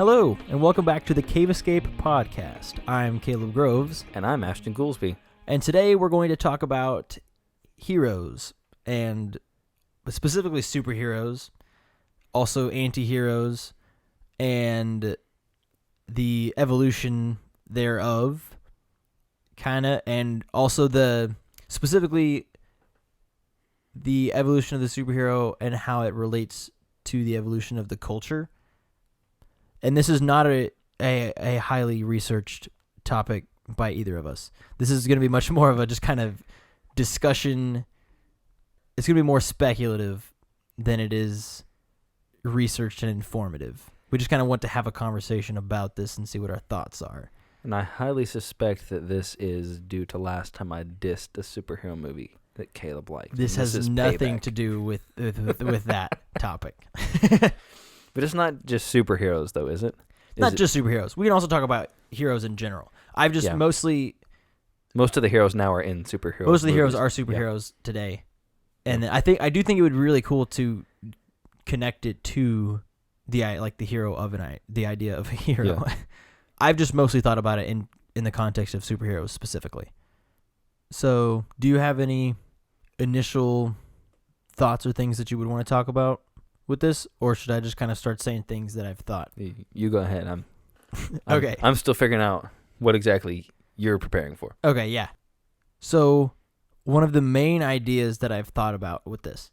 Hello, and welcome back to the Cave Escape podcast. I'm Caleb Groves. And I'm Ashton Goolsby. And today we're going to talk about heroes, and specifically superheroes, also anti-heroes, and the evolution thereof, and also specifically the evolution of the superhero and how it relates to the evolution of the culture. And this is not a highly researched topic by either of us. This is going to be much more of a just kind of discussion. It's going to be more speculative than it is researched and informative. We just kind of want to have a conversation about this and see what our thoughts are. And I highly suspect that this is due to last time I dissed a superhero movie that Caleb liked. This has nothing to do with that topic. But it's not just superheroes, though, is it? Not just superheroes. We can also talk about heroes in general. I've just mostly... Most of the heroes now are in superheroes. Most of the heroes are superheroes today. And I do think it would be really cool to connect it to the hero of the idea of a hero. Yeah. I've just mostly thought about it in the context of superheroes specifically. So, do you have any initial thoughts or things that you would want to talk about with this, or should I just kind of start saying things that I've thought? You go ahead. Okay. I'm still figuring out what exactly you're preparing for. Okay, yeah. So, one of the main ideas that I've thought about with this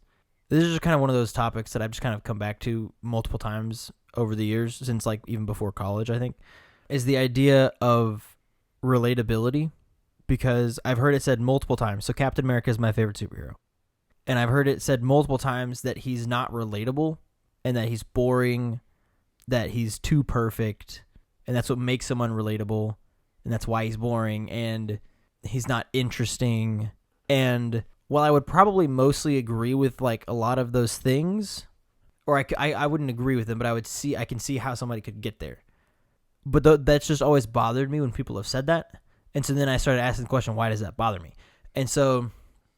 is just kind of one of those topics that I've just kind of come back to multiple times over the years, since even before college, I think, is the idea of relatability, because I've heard it said multiple times. So Captain America is my favorite superhero. And I've heard it said multiple times that he's not relatable and that he's boring, that he's too perfect, and that's what makes him unrelatable, and that's why he's boring, and he's not interesting. And while I would probably mostly agree with a lot of those things, or I wouldn't agree with them, but I can see how somebody could get there. But that's just always bothered me when people have said that. And so then I started asking the question, why does that bother me? And so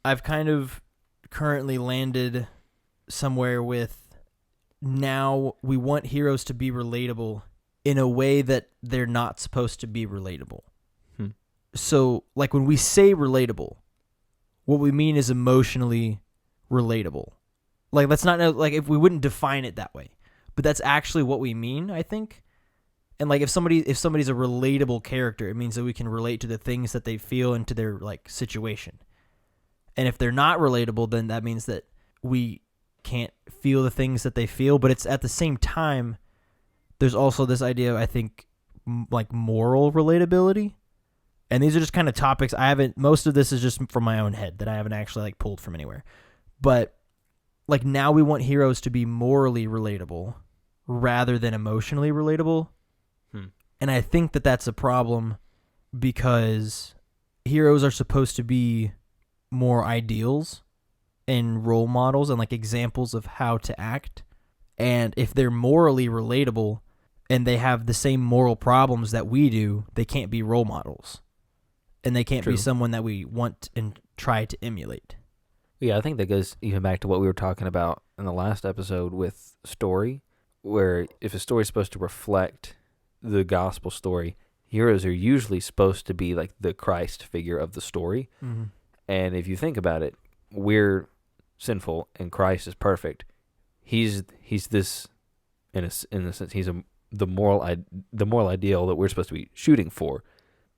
I've kind of currently landed somewhere with, now we want heroes to be relatable in a way that they're not supposed to be relatable. So when we say relatable, what we mean is emotionally relatable. Let's not know, if we wouldn't define it that way, but that's actually what we mean, I think. And if somebody's a relatable character, it means that we can relate to the things that they feel and to their situation. And if they're not relatable, then that means that we can't feel the things that they feel. But it's at the same time, there's also this idea of, I think, moral relatability. And these are just kind of topics most of this is just from my own head that I haven't actually pulled from anywhere. But now we want heroes to be morally relatable rather than emotionally relatable. And I think that that's a problem, because heroes are supposed to be more ideals and role models and examples of how to act. And if they're morally relatable and they have the same moral problems that we do, they can't be role models. And they can't be someone that we want and try to emulate. Yeah, I think that goes even back to what we were talking about in the last episode with story, where if a story is supposed to reflect the gospel story, heroes are usually supposed to be the Christ figure of the story. Mm-hmm. And if you think about it, we're sinful and Christ is perfect. He's this, in a sense, he's the moral ideal that we're supposed to be shooting for,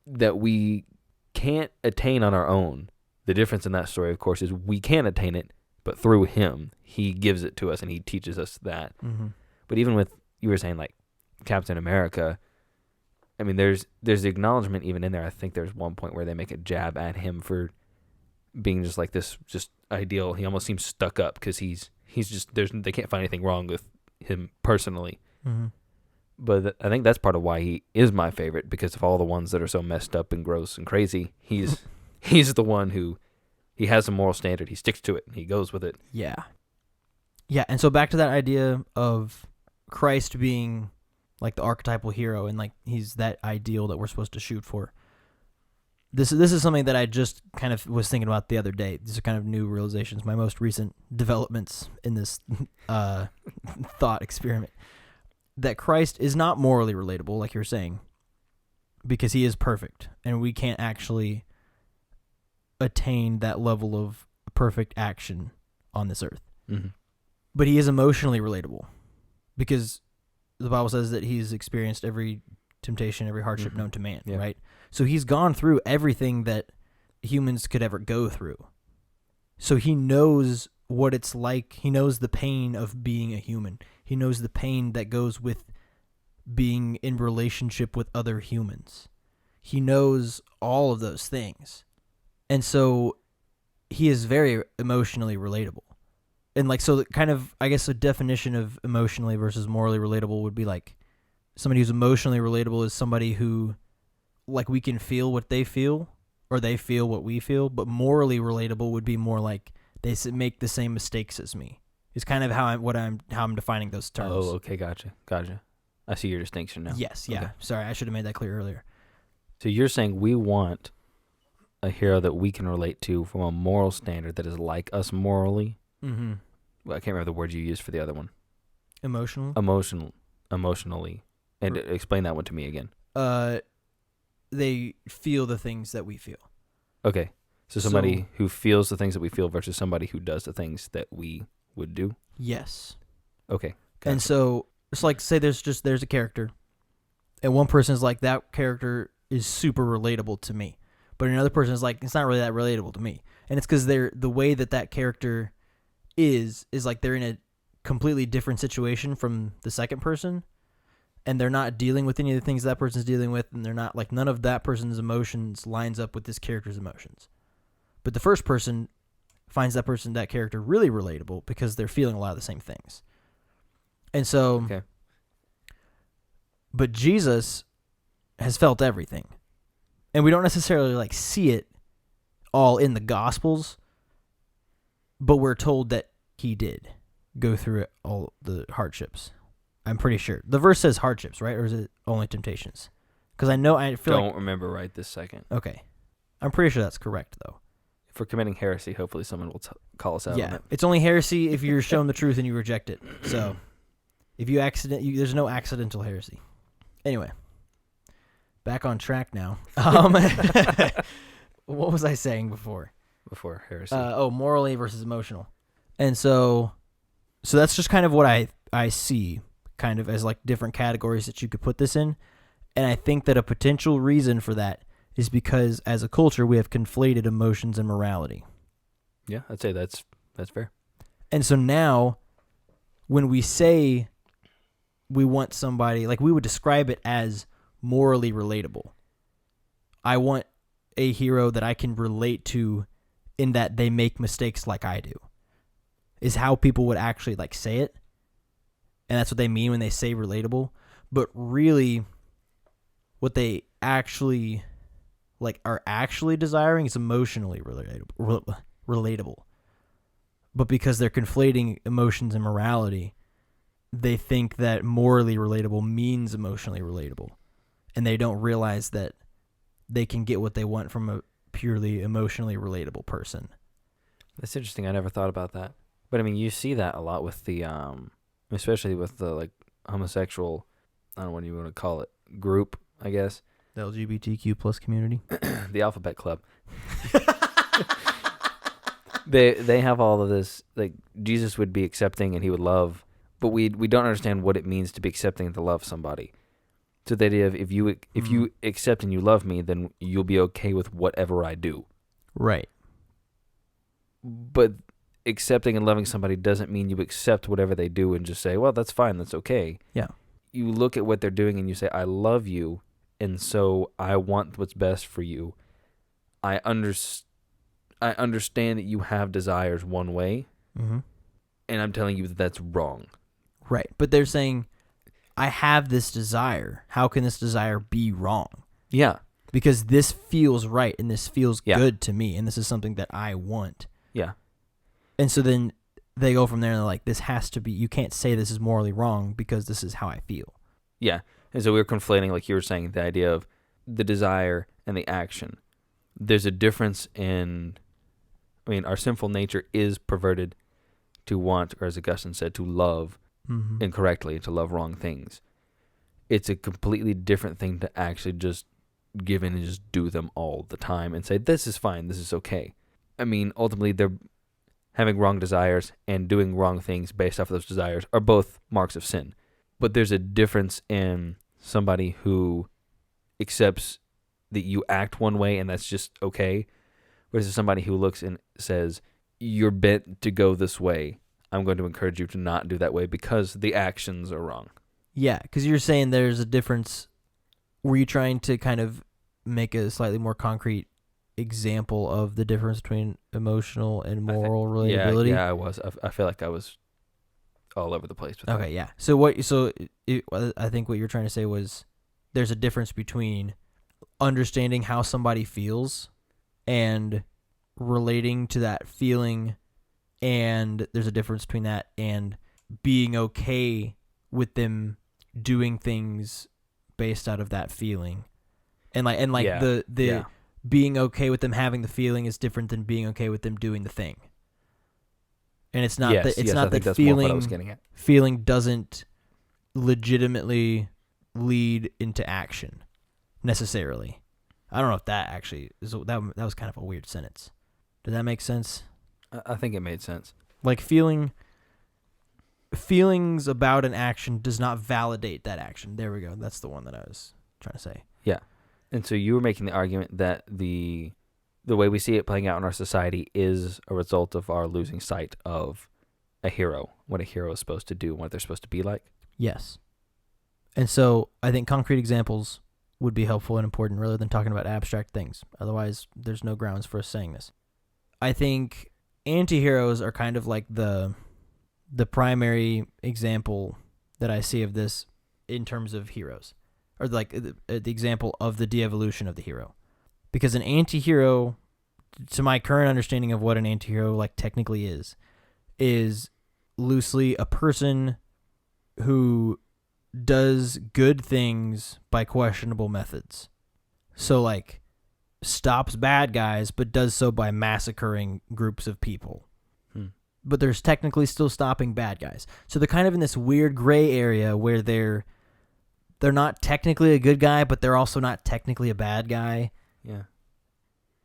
that we can't attain on our own. The difference in that story, of course, is we can attain it, but through him, he gives it to us and he teaches us that. Mm-hmm. But even with, you were saying Captain America, I mean, there's the acknowledgement even in there. I think there's one point where they make a jab at him for being just this just ideal. He almost seems stuck up because he's just, they can't find anything wrong with him personally. Mm-hmm. But I think that's part of why he is my favorite, because of all the ones that are so messed up and gross and crazy, he's the one who, he has a moral standard, he sticks to it, and he goes with it. Yeah. Yeah, and so back to that idea of Christ being the archetypal hero, and he's that ideal that we're supposed to shoot for. This is something that I just kind of was thinking about the other day. These are kind of new realizations, my most recent developments in this thought experiment. that Christ is not morally relatable, like you're saying, because he is perfect, and we can't actually attain that level of perfect action on this earth. Mm-hmm. But he is emotionally relatable, because the Bible says that he's experienced every temptation, every hardship known to man, right? So he's gone through everything that humans could ever go through. So he knows what it's like. He knows the pain of being a human. He knows the pain that goes with being in relationship with other humans. He knows all of those things. And so he is very emotionally relatable. And like, so kind of, I guess a definition of emotionally versus morally relatable would be like, somebody who's emotionally relatable is somebody who, like, we can feel what they feel, or they feel what we feel. But morally relatable would be more like they make the same mistakes as me. Is kind of how I'm defining those terms. Oh, okay, gotcha. I see your distinction now. Yes, yeah. Okay. Sorry, I should have made that clear earlier. So you're saying we want a hero that we can relate to from a moral standard that is like us morally. Mm-hmm. Well, I can't remember the word you used for the other one. Emotional. Emotionally, and explain that one to me again. They feel the things that we feel. Okay, so somebody who feels the things that we feel versus somebody who does the things that we would do. Yes. Okay. Gotcha. And so it's like, say there's a character, and one person is like, that character is super relatable to me, but another person is like, it's not really that relatable to me, and it's because the way that character is like they're in a completely different situation from the second person, and they're not dealing with any of the things that person's dealing with, and they're not like, none of that person's emotions lines up with this character's emotions. But the first person finds that character really relatable because they're feeling a lot of the same things. And so, okay. But Jesus has felt everything. And we don't necessarily like see it all in the Gospels, but we're told that he did go through all the hardships. I'm pretty sure. The verse says hardships, right? Or is it only temptations? Because I feel don't remember right this second. Okay. I'm pretty sure that's correct, though. If we're committing heresy, hopefully someone will call us out on it. It's only heresy if you're shown the truth and you reject it. So, if you there's no accidental heresy. Anyway, back on track now. What was I saying before? Before heresy. Morally versus emotional. And so that's just kind of what I see kind of as like different categories that you could put this in. And I think that a potential reason for that is because as a culture, we have conflated emotions and morality. Yeah, I'd say that's fair. And so now when we say we want somebody, like we would describe it as morally relatable. I want a hero that I can relate to in that they make mistakes like I do, is how people would actually like say it. And that's what they mean when they say relatable. But really what they actually like are actually desiring is emotionally relatable. But because they're conflating emotions and morality, they think that morally relatable means emotionally relatable. And they don't realize that they can get what they want from a purely emotionally relatable person. That's interesting. I never thought about that. But I mean, you see that a lot with the, especially with the like homosexual, I don't know what you want to call it, group, I guess. The LGBTQ plus community. The Alphabet Club. They have all of this, like Jesus would be accepting and he would love, but we don't understand what it means to be accepting and to love somebody. So the idea of if you accept and you love me, then you'll be okay with whatever I do. Right. But accepting and loving somebody doesn't mean you accept whatever they do and just say, well, that's fine, that's okay. Yeah. You look at what they're doing and you say, I love you, and so I want what's best for you. I understand that you have desires one way, and I'm telling you that that's wrong. Right. But they're saying, I have this desire. How can this desire be wrong? Yeah. Because this feels right, and this feels good to me, and this is something that I want. Yeah. And so then they go from there and they're like, this has to be, you can't say this is morally wrong because this is how I feel. Yeah. And so we're conflating, like you were saying, the idea of the desire and the action. There's a difference in, I mean, our sinful nature is perverted to want, or as Augustine said, to love incorrectly, to love wrong things. It's a completely different thing to actually just give in and just do them all the time and say, this is fine, this is okay. I mean, ultimately, they're having wrong desires and doing wrong things based off of those desires are both marks of sin. But there's a difference in somebody who accepts that you act one way and that's just okay, versus somebody who looks and says, you're bent to go this way. I'm going to encourage you to not do that way because the actions are wrong. Yeah, because you're saying there's a difference. Were you trying to kind of make a slightly more concrete example of the difference between emotional and moral relatability? Yeah, I was. I feel like I was all over the place with that. Okay, yeah. I think what you're trying to say was there's a difference between understanding how somebody feels and relating to that feeling, and there's a difference between that and being okay with them doing things based out of that feeling. And the being okay with them having the feeling is different than being okay with them doing the thing. And it's not that feeling doesn't legitimately lead into action necessarily. I don't know if that actually is that was kind of a weird sentence. Did that make sense? I think it made sense. Like feelings about an action does not validate that action. There we go. That's the one that I was trying to say. Yeah. And so you were making the argument that the way we see it playing out in our society is a result of our losing sight of a hero, what a hero is supposed to do, and what they're supposed to be like. Yes. And so I think concrete examples would be helpful and important rather than talking about abstract things. Otherwise, there's no grounds for us saying this. I think anti-heroes are kind of like the primary example that I see of this in terms of heroes, or like the example of the de-evolution of the hero. Because an anti-hero, to my current understanding of what an anti-hero like technically is loosely a person who does good things by questionable methods. So like stops bad guys, but does so by massacring groups of people. But there's technically still stopping bad guys. So they're kind of in this weird gray area where they're not technically a good guy, but they're also not technically a bad guy. Yeah.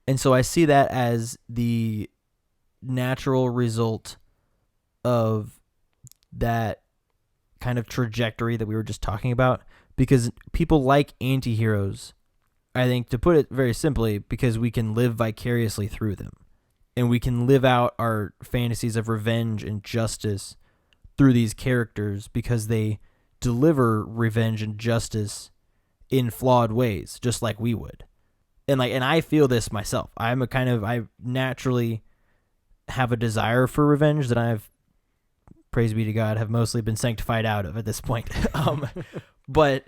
And so I see that as the natural result of that kind of trajectory that we were just talking about, because people like anti-heroes, I think, to put it very simply, because we can live vicariously through them. And we can live out our fantasies of revenge and justice through these characters because they deliver revenge and justice in flawed ways, just like we would. And I feel this myself. I naturally have a desire for revenge that I've, praise be to God, have mostly been sanctified out of at this point. But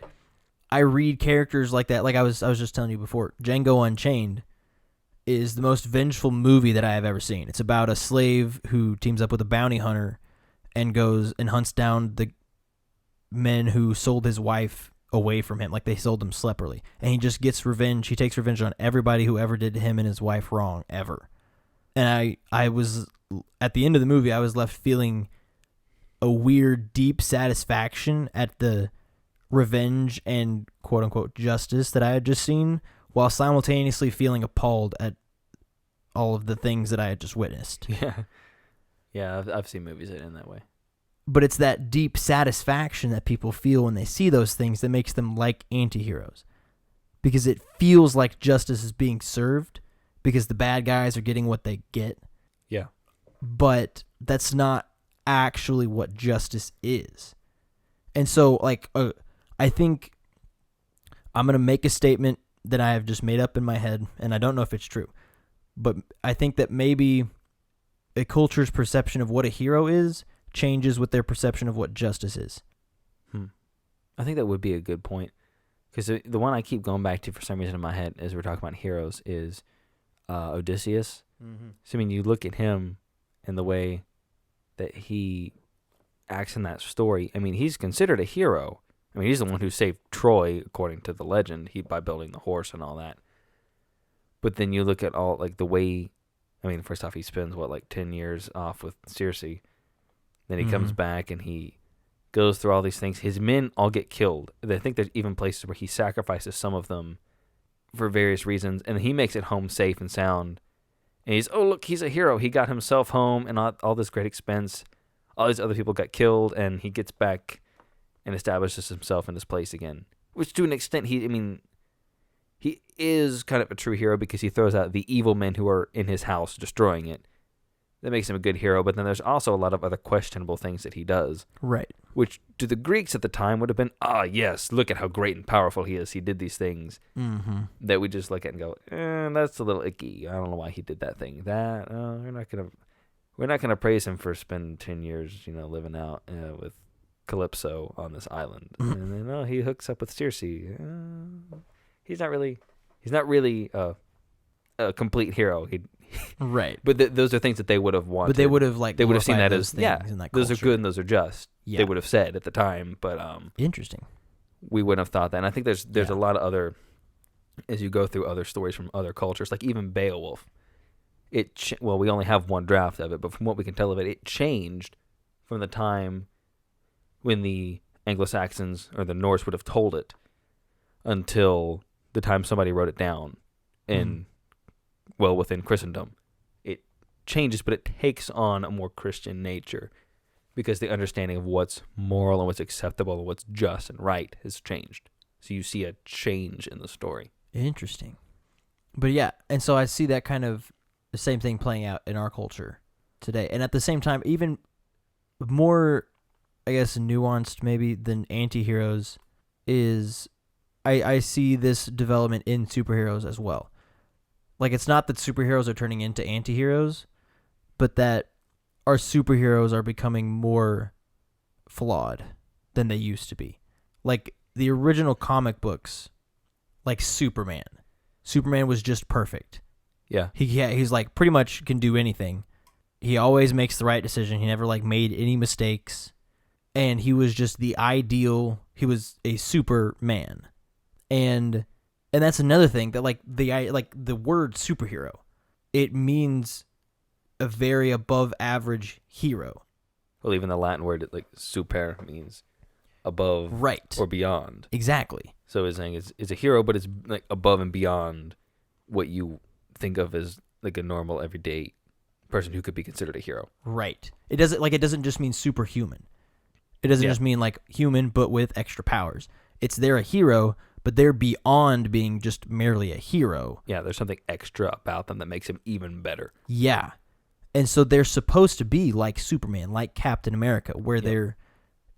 I read characters like that. Like I was just telling you before, Django Unchained is the most vengeful movie that I have ever seen. It's about a slave who teams up with a bounty hunter and goes and hunts down the men who sold his wife away from him, like they sold him separately. And he just gets revenge. He takes revenge on everybody who ever did him and his wife wrong, ever. And I was, at the end of the movie, I was left feeling a weird, deep satisfaction at the revenge and quote-unquote justice that I had just seen, while simultaneously feeling appalled at all of the things that I had just witnessed. Yeah, I've seen movies that end that way. But it's that deep satisfaction that people feel when they see those things that makes them like anti-heroes. Because it feels like justice is being served, because the bad guys are getting what they get. Yeah. But that's not actually what justice is. And so, I think I'm going to make a statement that I have just made up in my head, and I don't know if it's true. But I think that maybe a culture's perception of what a hero is changes with their perception of what justice is. I think that would be a good point. Because the one I keep going back to for some reason in my head as we're talking about heroes is Odysseus. Mm-hmm. So, I mean, you look at him and the way that he acts in that story. I mean, he's considered a hero. I mean, he's the one who saved Troy, according to the legend, by building the horse and all that. But then you look at all, like, the way, I mean, first off, he spends, 10 years off with Circe. Then he comes back and he goes through all these things. His men all get killed. I think there's even places where he sacrifices some of them for various reasons, and he makes it home safe and sound. And look, he's a hero. He got himself home and all this great expense. All these other people got killed, and he gets back and establishes himself in his place again. Which, to an extent, he is kind of a true hero because he throws out the evil men who are in his house, destroying it. That makes him a good hero, but then there's also a lot of other questionable things that he does. Right. Which, to the Greeks at the time, would have been, yes, look at how great and powerful he is. He did these things that we just look at and go, that's a little icky. I don't know why he did that thing. We're not gonna praise him for spending 10 years, living out with Calypso on this island. And then, he hooks up with Circe. He's not really a complete hero. Right. But those are things that they would have wanted. But they would have seen that as in that those are culture. good and those are just. Yeah. They would have said at the time, but Interesting. we wouldn't have thought that. And I think there's a lot of other, as you go through other stories from other cultures, like even Beowulf. We only have one draft of it, but from what we can tell of it, it changed from the time when the Anglo-Saxons or the Norse would have told it until the time somebody wrote it down within Christendom. It changes, but it takes on a more Christian nature because the understanding of what's moral and what's acceptable and what's just and right has changed. So you see a change in the story. Interesting. But yeah, and so I see that kind of the same thing playing out in our culture today. And at the same time, even more, I guess, nuanced maybe than anti-heroes is I see this development in superheroes as well. Like, it's not that superheroes are turning into anti-heroes, but that our superheroes are becoming more flawed than they used to be. Like, the original comic books, like Superman. Superman was just perfect. Yeah. He's like pretty much can do anything. He always makes the right decision. He never made any mistakes. And he was just the ideal. He was a Superman. And that's another thing that the word superhero, it means a very above average hero. Well, even the Latin word super means above, right, or beyond. Exactly. So it's saying it's a hero, but it's like above and beyond what you think of as like a normal everyday person who could be considered a hero. Right. It doesn't just mean superhuman. It doesn't just mean human but with extra powers. They're a hero, but they're beyond being just merely a hero. Yeah, there's something extra about them that makes him even better. Yeah. And so they're supposed to be like Superman, like Captain America, where they're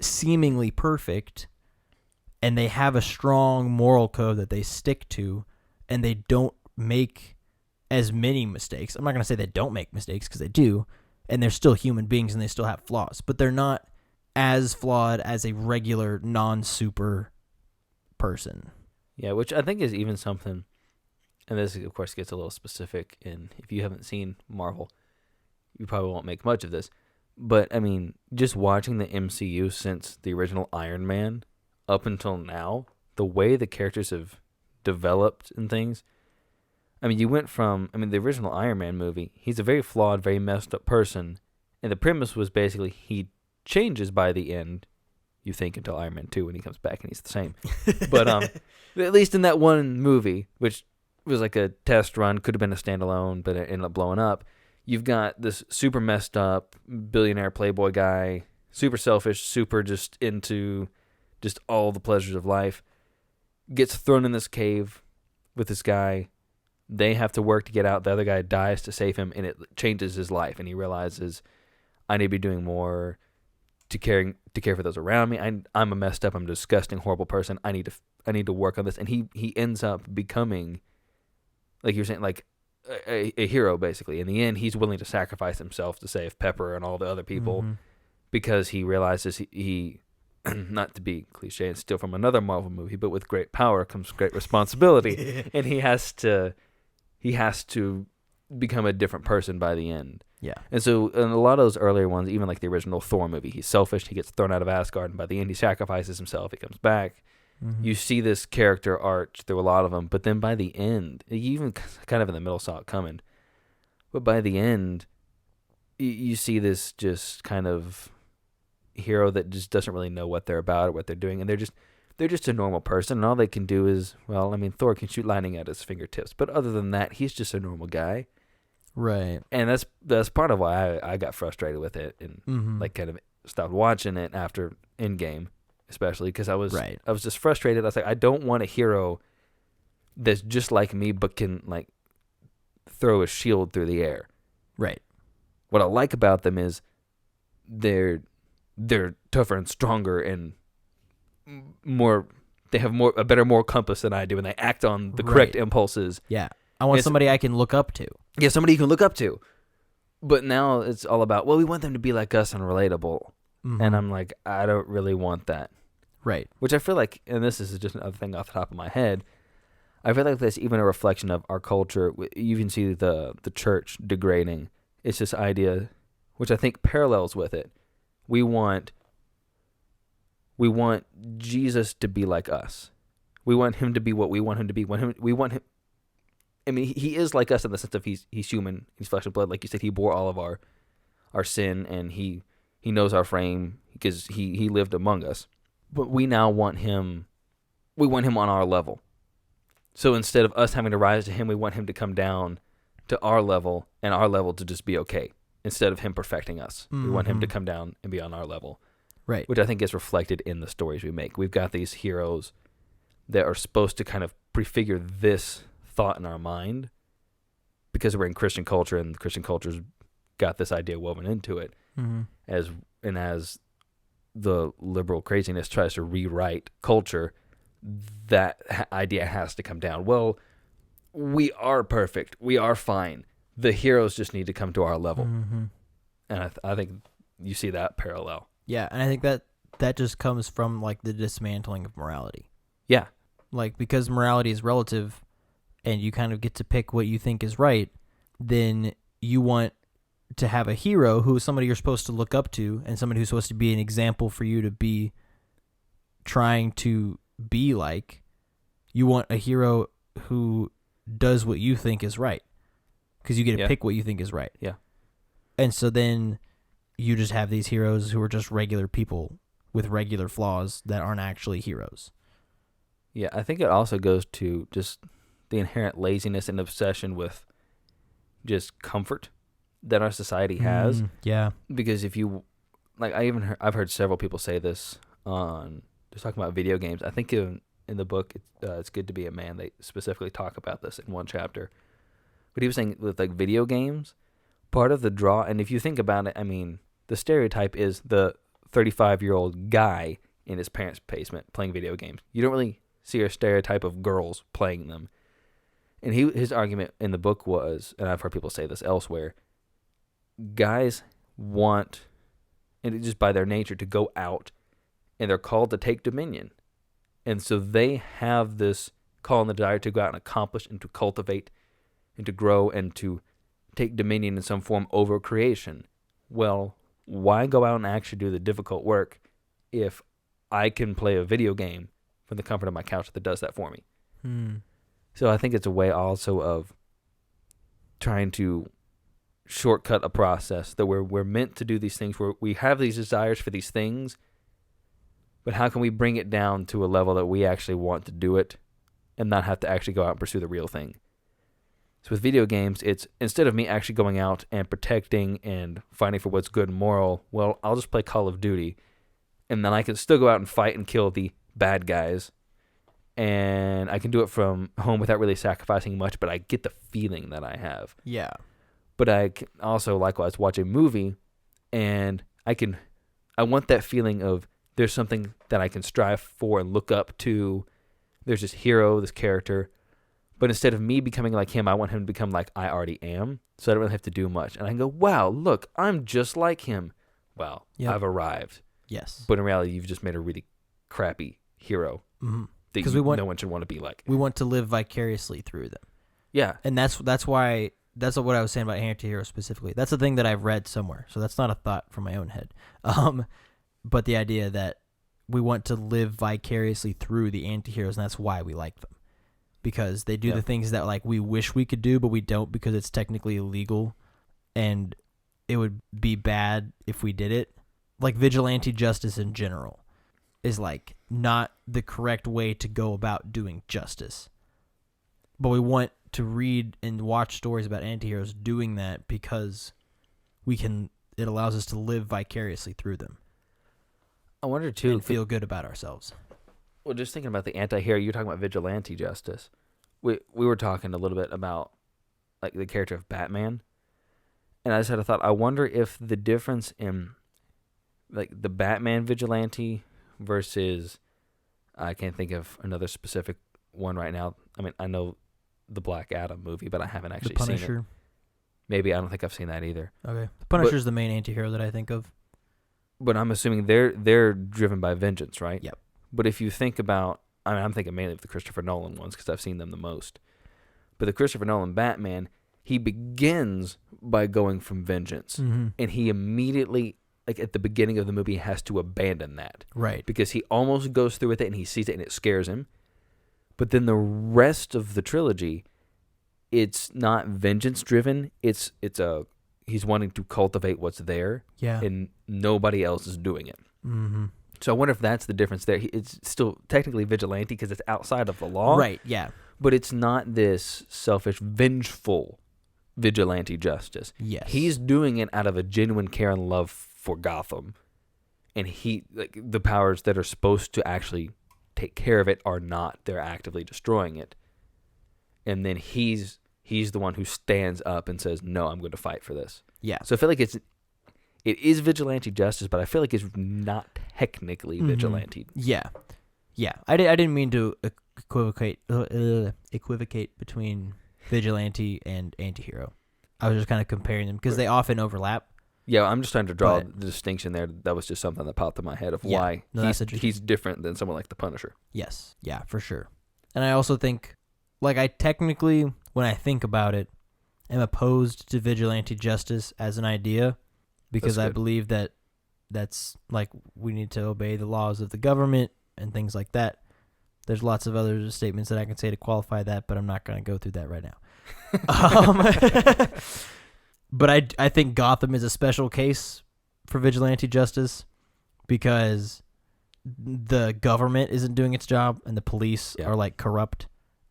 seemingly perfect and they have a strong moral code that they stick to and they don't make as many mistakes. I'm not going to say they don't make mistakes because they do, and they're still human beings and they still have flaws, but they're not as flawed as a regular non-super person. Yeah, which I think is even something, and this of course gets a little specific, and if you haven't seen Marvel, you probably won't make much of this, but I mean, just watching the MCU since the original Iron Man up until now, the way the characters have developed and things, I mean, you went from, the original Iron Man movie, he's a very flawed, very messed up person, and the premise was basically he changes by the end, you think, until Iron Man 2 when he comes back and he's the same. But at least in that one movie, which was like a test run, could have been a standalone, but it ended up blowing up, you've got this super messed up billionaire playboy guy, super selfish, super just into just all the pleasures of life, gets thrown in this cave with this guy. They have to work to get out. The other guy dies to save him, and it changes his life. And he realizes, I need to be doing more to care for those around me. I'm a messed up, I'm a disgusting, horrible person. I need to work on this. And he ends up becoming, like you're saying, like a hero basically. In the end, he's willing to sacrifice himself to save Pepper and all the other people because he realizes he not to be cliche and steal from another Marvel movie, but with great power comes great responsibility, and he has to become a different person by the end. Yeah. And so in a lot of those earlier ones, even like the original Thor movie, he's selfish, he gets thrown out of Asgard, and by the end he sacrifices himself, he comes back. You see this character arch through a lot of them, but then by the end, you even kind of in the middle saw it coming, but by the end, you see this just kind of hero that just doesn't really know what they're about or what they're doing, and they're just a normal person, and all they can do is, well, I mean, Thor can shoot lightning at his fingertips, but other than that, he's just a normal guy. Right. And that's part of why I got frustrated with it and like kind of stopped watching it after Endgame, especially because I was just frustrated. I was like, I don't want a hero that's just like me but can like throw a shield through the air. Right. What I like about them is they're tougher and stronger and more. They have a better moral compass than I do, and they act on the correct impulses. Yeah, I want somebody I can look up to. Yeah, somebody you can look up to. But now it's all about, well, we want them to be like us and relatable. And I'm like, I don't really want that. Right. Which I feel like, and this is just another thing off the top of my head, I feel like that's even a reflection of our culture. You can see the church degrading. It's this idea, which I think parallels with it. We want Jesus to be like us. We want him to be what we want him to be. We want him. I mean, he is like us in the sense of he's human. He's flesh and blood. Like you said, he bore all of our sin, and he knows our frame because he lived among us. But we now want him. We want him on our level. So instead of us having to rise to him, we want him to come down to our level, and our level to just be okay. Instead of him perfecting us, we want him to come down and be on our level. Right. Which I think is reflected in the stories we make. We've got these heroes that are supposed to kind of prefigure this thought in our mind because we're in Christian culture, and Christian culture's got this idea woven into it. As the liberal craziness tries to rewrite culture, that idea has to come down. Well, we are perfect. We are fine. The heroes just need to come to our level. And I think you see that parallel. Yeah, and I think that just comes from like the dismantling of morality. Yeah. Like, because morality is relative and you kind of get to pick what you think is right, then you want to have a hero who is somebody you're supposed to look up to and somebody who's supposed to be an example for you to be trying to be like. You want a hero who does what you think is right because you get to pick what you think is right. Yeah. And so then you just have these heroes who are just regular people with regular flaws that aren't actually heroes. Yeah, I think it also goes to just the inherent laziness and obsession with just comfort that our society has. Yeah. Because if you, like, I've heard several people say this on just talking about video games. I think in the book, It's Good to Be a Man, they specifically talk about this in one chapter. But he was saying with like video games, part of the draw, and if you think about it, I mean, the stereotype is the 35-year-old guy in his parents' basement playing video games. You don't really see a stereotype of girls playing them. And his argument in the book was, and I've heard people say this elsewhere, guys want, and it's just by their nature, to go out, and they're called to take dominion. And so they have this call and the desire to go out and accomplish and to cultivate and to grow and to take dominion in some form over creation. Well, why go out and actually do the difficult work if I can play a video game from the comfort of my couch that does that for me? So I think it's a way also of trying to shortcut a process that we're meant to do these things, where we have these desires for these things, but how can we bring it down to a level that we actually want to do it and not have to actually go out and pursue the real thing? So with video games, it's instead of me actually going out and protecting and fighting for what's good and moral, well, I'll just play Call of Duty, and then I can still go out and fight and kill the bad guys, and I can do it from home without really sacrificing much, but I get the feeling that I have. Yeah. But I can also likewise watch a movie, and I want that feeling of there's something that I can strive for and look up to. There's this hero, this character. But instead of me becoming like him, I want him to become like I already am, so I don't really have to do much. And I can go, wow, look, I'm just like him. Well, I've arrived. Yes. But in reality, you've just made a really crappy hero that no one should want to be like. We want to live vicariously through them. Yeah. And that's why, that's what I was saying about anti-heroes specifically. That's the thing that I've read somewhere, so that's not a thought from my own head. But the idea that we want to live vicariously through the anti-heroes, and that's why we like them. Because they do the things that like we wish we could do, but we don't because it's technically illegal, and it would be bad if we did it. like vigilante justice in general is like not the correct way to go about doing justice. But we want to read and watch stories about antiheroes doing that because it allows us to live vicariously through them. I wonder too, and feel good about ourselves. Well, just thinking about the anti-hero, you're talking about vigilante justice. We were talking a little bit about like the character of Batman, and I just had a thought. I wonder if the difference in like the Batman vigilante versus, I can't think of another specific one right now. I mean, I know the Black Adam movie, but I haven't actually seen it. The Punisher. Maybe I don't think I've seen that either. Okay, the Punisher's the main anti-hero that I think of. But I'm assuming they're driven by vengeance, right? Yep. But if you think about, I mean, I'm thinking mainly of the Christopher Nolan ones because I've seen them the most. But the Christopher Nolan Batman, he begins by going from vengeance. Mm-hmm. And he immediately, like at the beginning of the movie, has to abandon that. Right. Because he almost goes through with it and he sees it and it scares him. But then the rest of the trilogy, it's not vengeance driven. It's he's wanting to cultivate what's there. Yeah. And nobody else is doing it. Mm-hmm. So I wonder if that's the difference there. It's still technically vigilante because it's outside of the law. Right, yeah. But it's not this selfish, vengeful vigilante justice. Yes. He's doing it out of a genuine care and love for Gotham. And the powers that are supposed to actually take care of it are not. They're actively destroying it. And then he's the one who stands up and says, no, I'm going to fight for this. Yeah. So I feel like it is vigilante justice, but I feel like it's not technically vigilante. Yeah. Yeah. I didn't mean to equivocate between vigilante and antihero. I was just kind of comparing them because they often overlap. Yeah, I'm just trying to draw the distinction there. That was just something that popped in my head of why he's different than someone like the Punisher. Yes. Yeah, for sure. And I also think, like, I technically, when I think about it, am opposed to vigilante justice as an idea because I believe that's like we need to obey the laws of the government and things like that. There's lots of other statements that I can say to qualify that, but I'm not going to go through that right now. But I think Gotham is a special case for vigilante justice because the government isn't doing its job and the police are like corrupt.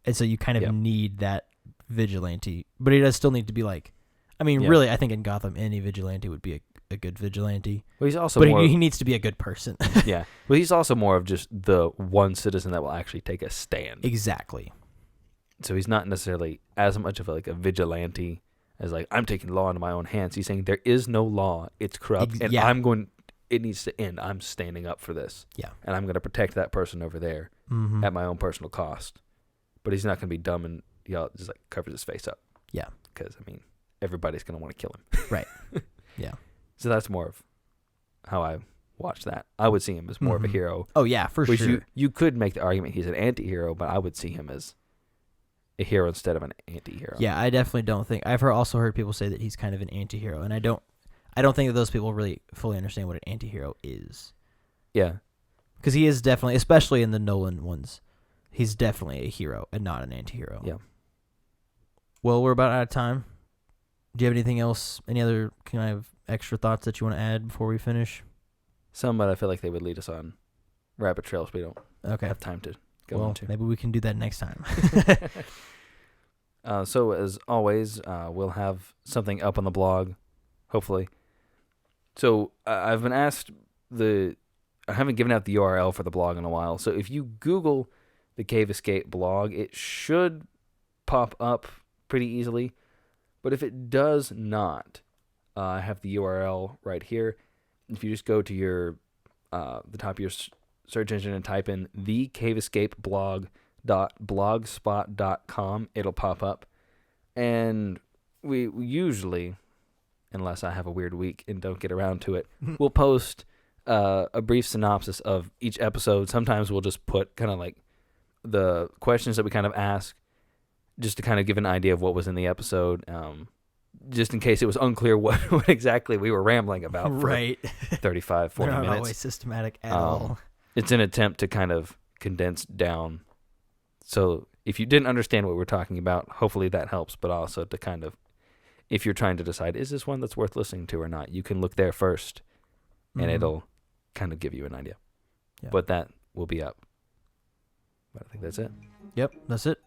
And so you kind of need that vigilante. But he does still need to be like, I mean, really, I think in Gotham, any vigilante would be a good vigilante. Well, he's also but he needs to be a good person. Yeah. Well, he's also more of just the one citizen that will actually take a stand. Exactly. So he's not necessarily as much of like a vigilante as like, I'm taking the law into my own hands. He's saying there is no law. It's corrupt. And it needs to end. I'm standing up for this. Yeah. And I'm going to protect that person over there at my own personal cost. But he's not going to be dumb and just like covers his face up. Yeah. Because, I mean, everybody's going to want to kill him. Right. Yeah. So that's more of how I watch that. I would see him as more of a hero. Oh, yeah, for sure. You could make the argument he's an anti-hero, but I would see him as a hero instead of an anti-hero. Yeah, I definitely don't think. I've also heard people say that he's kind of an anti-hero, and I don't think that those people really fully understand what an anti-hero is. Yeah. Because he is definitely, especially in the Nolan ones, he's definitely a hero and not an anti-hero. Yeah. Well, we're about out of time. Do you have anything else, any other kind of extra thoughts that you want to add before we finish? Some, but I feel like they would lead us on rabbit trails we don't have time to go into. Maybe we can do that next time. So, as always, we'll have something up on the blog, hopefully. So, I've been asked I haven't given out the URL for the blog in a while. So, if you Google the Cave Escape blog, it should pop up pretty easily. But if it does not, I have the URL right here. If you just go to your the top of your search engine and type in thecaveescapeblog.blogspot.com, it'll pop up. And we usually, unless I have a weird week and don't get around to it, we'll post a brief synopsis of each episode. Sometimes we'll just put kind of like the questions that we kind of ask, just to kind of give an idea of what was in the episode, just in case it was unclear what exactly we were rambling about for 35, 40 They're minutes. not always systematic at all. It's an attempt to kind of condense down. So if you didn't understand what we're talking about, hopefully that helps, but also to kind of, if you're trying to decide, is this one that's worth listening to or not, you can look there first and Mhm. it'll kind of give you an idea. Yeah. But that will be up. But I think that's it. Yep, that's it.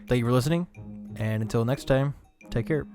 Thank you for listening, and until next time, take care.